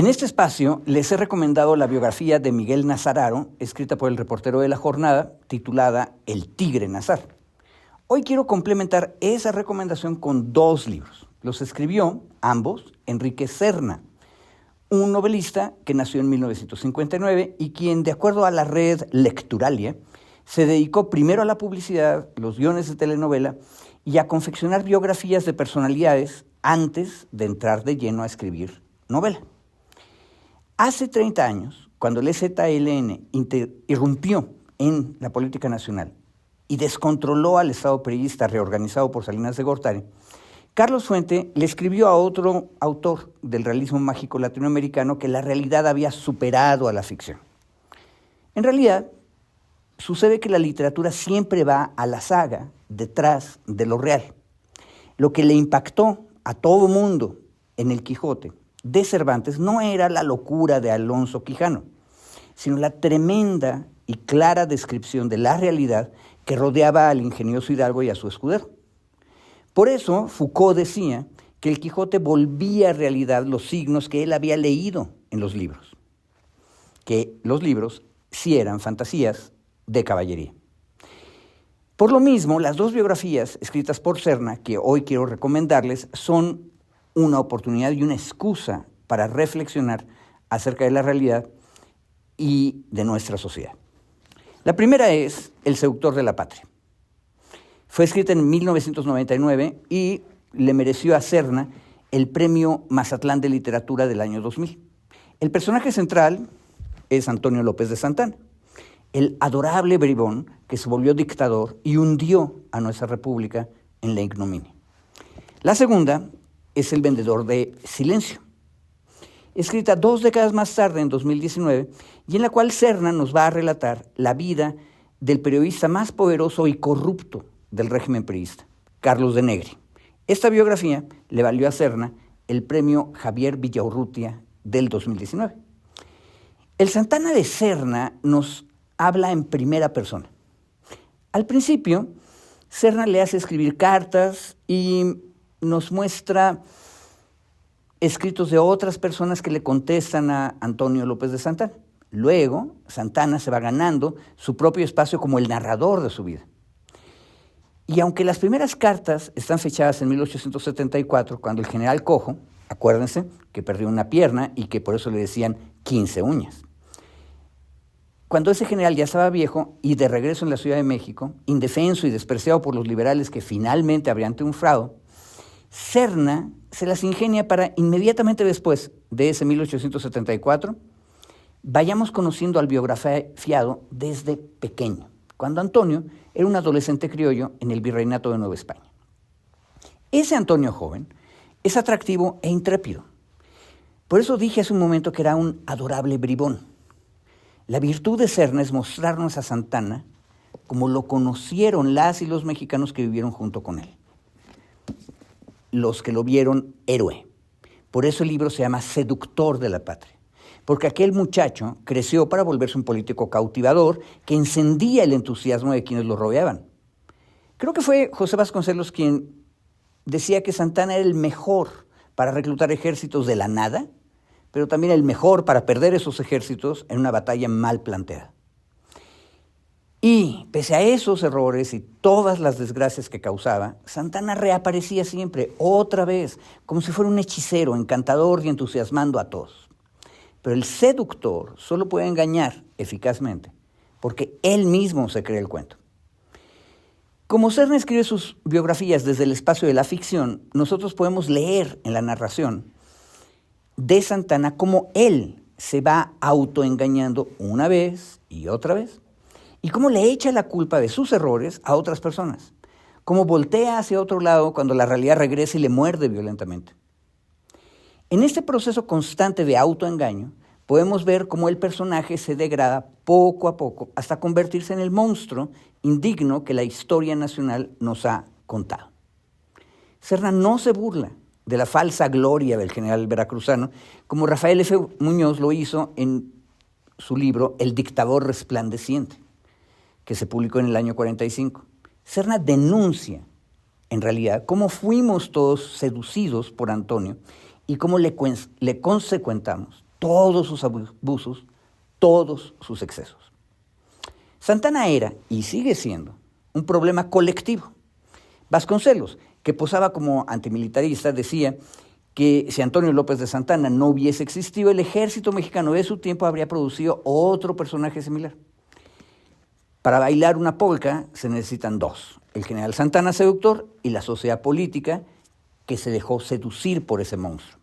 En este espacio les he recomendado la biografía de Miguel Nazararo, escrita por el reportero de La Jornada, titulada El Tigre Nazar. Hoy quiero complementar esa recomendación con dos libros. Los escribió, ambos, Enrique Serna, un novelista que nació en 1959 y quien, de acuerdo a la red Lecturalia, se dedicó primero a la publicidad, los guiones de telenovela y a confeccionar biografías de personalidades antes de entrar de lleno a escribir novela. Hace 30 años, cuando el EZLN irrumpió en la política nacional y descontroló al Estado priista reorganizado por Salinas de Gortari, Carlos Fuente le escribió a otro autor del realismo mágico latinoamericano que la realidad había superado a la ficción. En realidad, sucede que la literatura siempre va a la saga detrás de lo real. Lo que le impactó a todo mundo en El Quijote de Cervantes no era la locura de Alonso Quijano, sino la tremenda y clara descripción de la realidad que rodeaba al ingenioso hidalgo y a su escudero. Por eso Foucault decía que El Quijote volvía a realidad los signos que él había leído en los libros, que los libros sí eran fantasías de caballería. Por lo mismo, las dos biografías escritas por Serna, que hoy quiero recomendarles, son una oportunidad y una excusa para reflexionar acerca de la realidad y de nuestra sociedad. La primera es El seductor de la patria. Fue escrita en 1999 y le mereció a Serna el Premio Mazatlán de Literatura del año 2000. El personaje central es Antonio López de Santana, el adorable bribón que se volvió dictador y hundió a nuestra república en la ignominia. La segunda es El vendedor de silencio, escrita 2 décadas más tarde, en 2019, y en la cual Serna nos va a relatar la vida del periodista más poderoso y corrupto del régimen priista, Carlos de Negri. Esta biografía le valió a Serna el premio Javier Villaurrutia del 2019. El Santana de Serna nos habla en primera persona. Al principio, Serna le hace escribir cartas y nos muestra escritos de otras personas que le contestan a Antonio López de Santana. Luego, Santana se va ganando su propio espacio como el narrador de su vida. Y aunque las primeras cartas están fechadas en 1874, cuando el general Cojo, acuérdense que perdió una pierna y que por eso le decían 15 uñas. Cuando ese general ya estaba viejo y de regreso en la Ciudad de México, indefenso y despreciado por los liberales que finalmente habrían triunfado, Serna se las ingenia para inmediatamente después de ese 1874, vayamos conociendo al biografiado desde pequeño, cuando Antonio era un adolescente criollo en el Virreinato de Nueva España. Ese Antonio joven es atractivo e intrépido. Por eso dije hace un momento que era un adorable bribón. La virtud de Serna es mostrarnos a Santana como lo conocieron las y los mexicanos que vivieron junto con él, los que lo vieron héroe. Por eso el libro se llama Seductor de la Patria, porque aquel muchacho creció para volverse un político cautivador que encendía el entusiasmo de quienes lo rodeaban. Creo que fue José Vasconcelos quien decía que Santana era el mejor para reclutar ejércitos de la nada, pero también el mejor para perder esos ejércitos en una batalla mal planteada. Y pese a esos errores y todas las desgracias que causaba, Santana reaparecía siempre, otra vez, como si fuera un hechicero, encantador y entusiasmando a todos. Pero el seductor solo puede engañar eficazmente, porque él mismo se cree el cuento. Como Serna escribe sus biografías desde el espacio de la ficción, nosotros podemos leer en la narración de Santana cómo él se va autoengañando una vez y otra vez, y cómo le echa la culpa de sus errores a otras personas, cómo voltea hacia otro lado cuando la realidad regresa y le muerde violentamente. En este proceso constante de autoengaño, podemos ver cómo el personaje se degrada poco a poco hasta convertirse en el monstruo indigno que la historia nacional nos ha contado. Serna no se burla de la falsa gloria del general veracruzano, como Rafael F. Muñoz lo hizo en su libro El dictador resplandeciente, que se publicó en el año 45. Serna denuncia, en realidad, cómo fuimos todos seducidos por Antonio y cómo le consecuentamos todos sus abusos, todos sus excesos. Santana era, y sigue siendo, un problema colectivo. Vasconcelos, que posaba como antimilitarista, decía que si Antonio López de Santana no hubiese existido, el ejército mexicano de su tiempo habría producido otro personaje similar. Para bailar una polca se necesitan dos: el general Santana seductor y la sociedad política que se dejó seducir por ese monstruo.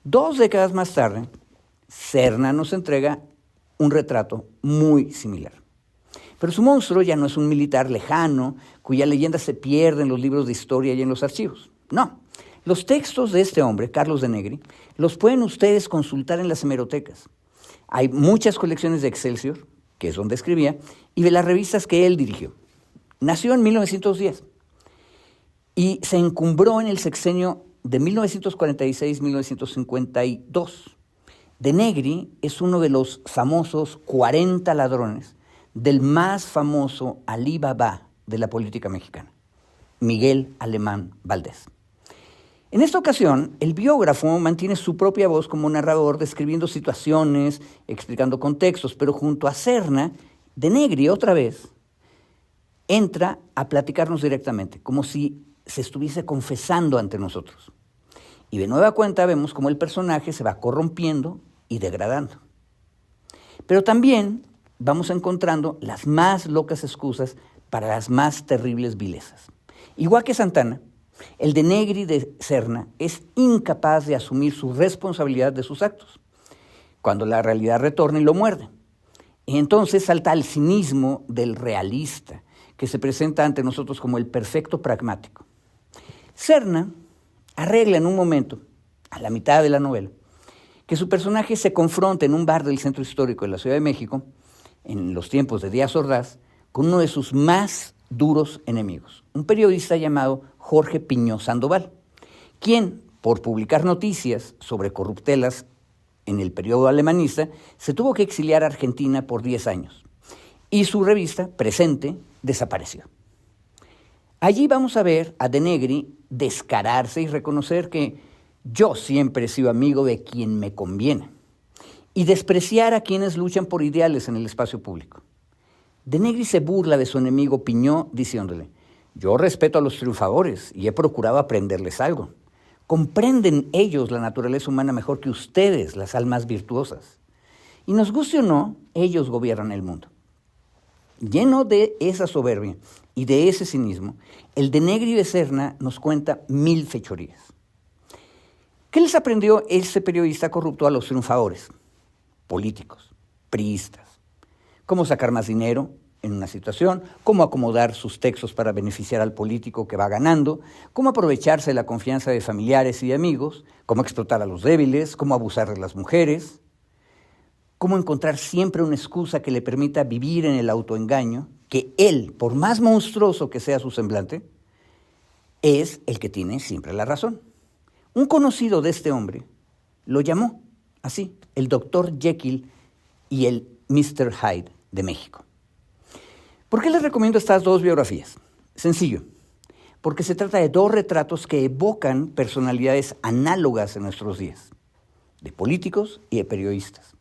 2 décadas más tarde, Serna nos entrega un retrato muy similar. Pero su monstruo ya no es un militar lejano, cuya leyenda se pierde en los libros de historia y en los archivos. No, los textos de este hombre, Carlos de Negri, los pueden ustedes consultar en las hemerotecas. Hay muchas colecciones de Excelsior, que es donde escribía, y de las revistas que él dirigió. Nació en 1910 y se encumbró en el sexenio de 1946-1952. De Negri es uno de los famosos 40 ladrones del más famoso Alí Baba de la política mexicana, Miguel Alemán Valdés. En esta ocasión, el biógrafo mantiene su propia voz como narrador, describiendo situaciones, explicando contextos, pero junto a Serna, De Negri otra vez entra a platicarnos directamente, como si se estuviese confesando ante nosotros. Y de nueva cuenta vemos cómo el personaje se va corrompiendo y degradando. Pero también vamos encontrando las más locas excusas para las más terribles vilezas. Igual que Santana, el De Negri de Serna es incapaz de asumir su responsabilidad de sus actos, cuando la realidad retorna y lo muerde. Y entonces salta al cinismo del realista, que se presenta ante nosotros como el perfecto pragmático. Serna arregla en un momento, a la mitad de la novela, que su personaje se confronta en un bar del centro histórico de la Ciudad de México, en los tiempos de Díaz Ordaz, con uno de sus más duros enemigos, un periodista llamado Jorge Piñó Sandoval, quien, por publicar noticias sobre corruptelas en el periodo alemanista, se tuvo que exiliar a Argentina por 10 años, y su revista, Presente, desapareció. Allí vamos a ver a De Negri descararse y reconocer que yo siempre he sido amigo de quien me conviene, y despreciar a quienes luchan por ideales en el espacio público. De Negri se burla de su enemigo Piñó diciéndole: yo respeto a los triunfadores y he procurado aprenderles algo. Comprenden ellos la naturaleza humana mejor que ustedes, las almas virtuosas. Y nos guste o no, ellos gobiernan el mundo. Lleno de esa soberbia y de ese cinismo, el De Negri de Serna nos cuenta 1000 fechorías. ¿Qué les aprendió ese periodista corrupto a los triunfadores? Políticos, priistas. Cómo sacar más dinero en una situación, cómo acomodar sus textos para beneficiar al político que va ganando, cómo aprovecharse de la confianza de familiares y de amigos, cómo explotar a los débiles, cómo abusar de las mujeres, cómo encontrar siempre una excusa que le permita vivir en el autoengaño, que él, por más monstruoso que sea su semblante, es el que tiene siempre la razón. Un conocido de este hombre lo llamó así, el Dr. Jekyll y el Mr. Hyde de México. ¿Por qué les recomiendo estas 2 biografías? Sencillo, porque se trata de 2 retratos que evocan personalidades análogas en nuestros días, de políticos y de periodistas.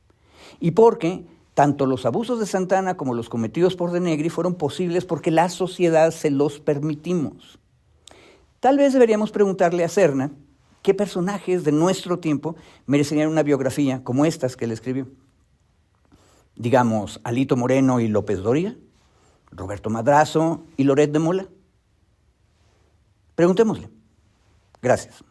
Y porque tanto los abusos de Santana como los cometidos por De Negri fueron posibles porque la sociedad se los permitimos. Tal vez deberíamos preguntarle a Serna qué personajes de nuestro tiempo merecerían una biografía como estas que él escribió. Digamos, Alito Moreno y López Dóriga, Roberto Madrazo y Loret de Mola. Preguntémosle. Gracias.